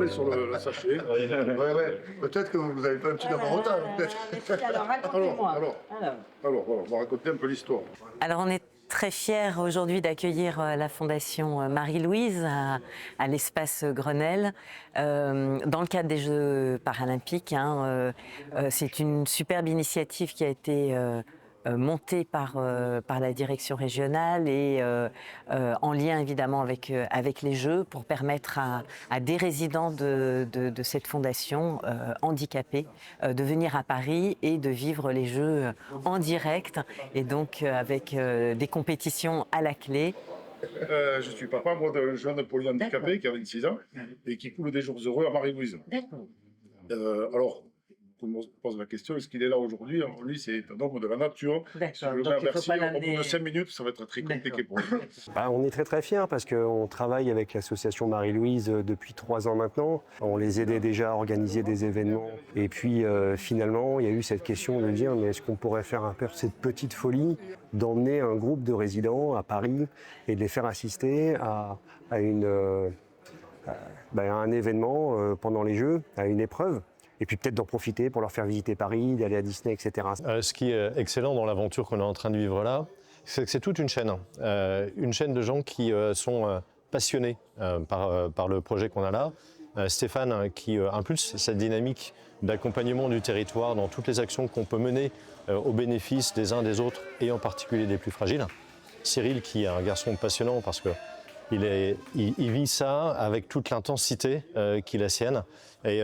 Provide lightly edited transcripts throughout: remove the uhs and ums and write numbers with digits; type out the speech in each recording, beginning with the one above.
collé sur le sachet. Ouais. Peut-être que vous avez pas un petit avantage. Alors, racontez-moi. Alors, voilà, on va raconter un peu l'histoire. Alors, on est très fiers aujourd'hui d'accueillir la Fondation Marie-Louise à l'espace Grenelle dans le cadre des Jeux paralympiques. C'est une superbe initiative qui a été montée par la direction régionale et en lien évidemment avec les Jeux pour permettre à des résidents de cette fondation handicapés de venir à Paris et de vivre les Jeux en direct et donc avec des compétitions à la clé. Je suis papa, moi, d'un jeune polyhandicapé qui a 26 ans et qui coule des jours heureux à Marie-Louise. Alors, tout le monde se pose la question, est-ce qu'il est là aujourd'hui? Lui, c'est un homme de la nature. Si je le remercie, au bout de 5 minutes, ça va être très compliqué pour lui. On est très fiers parce qu'on travaille avec l'association Marie-Louise depuis 3 ans maintenant. On les aidait déjà à organiser des événements. Et puis finalement, il y a eu cette question de dire mais est-ce qu'on pourrait faire un peu cette petite folie d'emmener un groupe de résidents à Paris et de les faire assister à un événement pendant les Jeux, à une épreuve. Et puis peut-être d'en profiter pour leur faire visiter Paris, d'aller à Disney, etc. Ce qui est excellent dans l'aventure qu'on est en train de vivre là, c'est que c'est toute une chaîne de gens qui sont passionnés par le projet qu'on a là. Stéphane qui impulse cette dynamique d'accompagnement du territoire dans toutes les actions qu'on peut mener au bénéfice des uns des autres et en particulier des plus fragiles. Cyril qui est un garçon passionnant parce que il vit ça avec toute l'intensité qui est la sienne. Et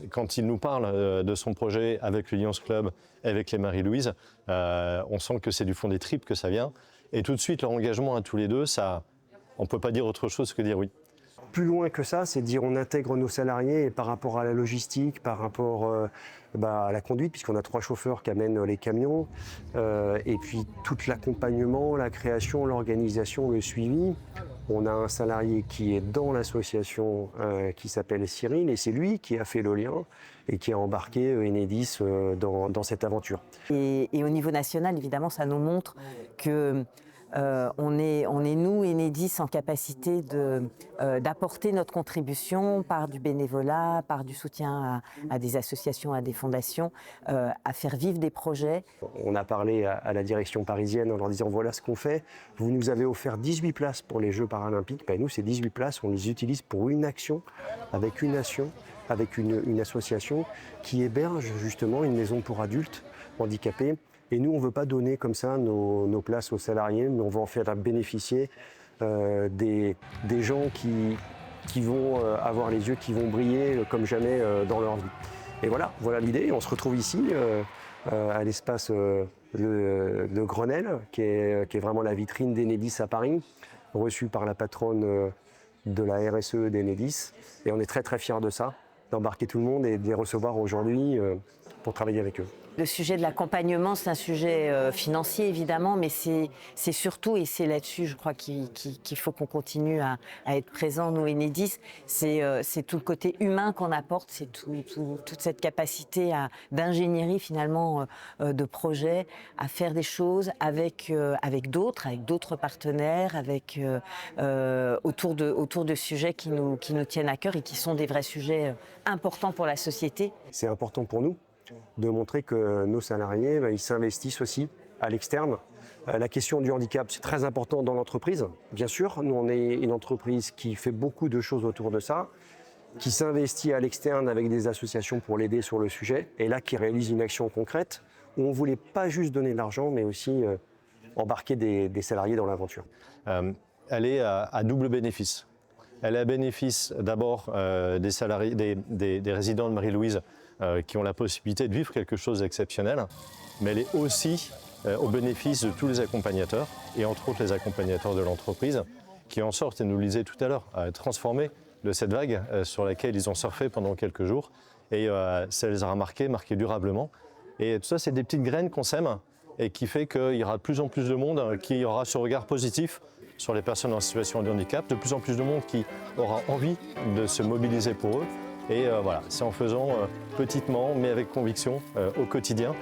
quand il nous parle de son projet avec le Lions Club, avec les Marie-Louise, on sent que c'est du fond des tripes que ça vient. Et tout de suite, leur engagement à tous les deux, on ne peut pas dire autre chose que dire oui. Plus loin que ça, c'est de dire on intègre nos salariés et par rapport à la logistique, par rapport à la conduite, puisqu'on a 3 chauffeurs qui amènent les camions, et puis tout l'accompagnement, la création, l'organisation, le suivi. On a un salarié qui est dans l'association qui s'appelle Cyril et c'est lui qui a fait le lien et qui a embarqué Enedis dans cette aventure. Et au niveau national, évidemment, ça nous montre que on est nous, Enedis, en capacité d'apporter notre contribution par du bénévolat, par du soutien à des associations, à des fondations, à faire vivre des projets. On a parlé à la direction parisienne en leur disant voilà ce qu'on fait. Vous nous avez offert 18 places pour les Jeux paralympiques. Nous, ces 18 places, on les utilise pour une action, avec une association qui héberge justement une maison pour adultes handicapés. Et nous, on ne veut pas donner comme ça nos places aux salariés, mais on va en faire bénéficier des gens qui vont avoir les yeux qui vont briller comme jamais dans leur vie. Et voilà l'idée. On se retrouve ici à l'espace de Grenelle, qui est vraiment la vitrine d'Enedis à Paris, reçue par la patronne de la RSE d'Enedis. Et on est très fiers de ça, d'embarquer tout le monde et de les recevoir aujourd'hui pour travailler avec eux. Le sujet de l'accompagnement, c'est un sujet financier évidemment, mais c'est surtout, et c'est là-dessus je crois qu'il faut qu'on continue à être présent, nous Enedis, c'est tout le côté humain qu'on apporte, c'est toute cette capacité d'ingénierie finalement de projet, à faire des choses avec d'autres partenaires, autour de sujets qui nous tiennent à cœur et qui sont des vrais sujets importants pour la société. C'est important pour nous de montrer que nos salariés, ils s'investissent aussi à l'externe. La question du handicap, c'est très important dans l'entreprise. Bien sûr, nous, on est une entreprise qui fait beaucoup de choses autour de ça, qui s'investit à l'externe avec des associations pour l'aider sur le sujet, et là, qui réalise une action concrète où on ne voulait pas juste donner de l'argent, mais aussi embarquer des salariés dans l'aventure. Elle est à double bénéfice. Elle est à bénéfice d'abord des salariés, des résidents de Marie-Louise qui ont la possibilité de vivre quelque chose d'exceptionnel, mais elle est aussi au bénéfice de tous les accompagnateurs, et entre autres les accompagnateurs de l'entreprise, qui en sortent, et nous le disait tout à l'heure, transformés de cette vague sur laquelle ils ont surfé pendant quelques jours, et ça les a marqués durablement. Et tout ça, c'est des petites graines qu'on sème, et qui fait qu'il y aura de plus en plus de monde qui aura ce regard positif sur les personnes en situation de handicap, de plus en plus de monde qui aura envie de se mobiliser pour eux. Et voilà, c'est en faisant petitement, mais avec conviction, au quotidien,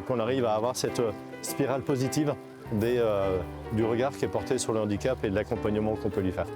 qu'on arrive à avoir cette spirale positive du regard qui est porté sur le handicap et de l'accompagnement qu'on peut lui faire.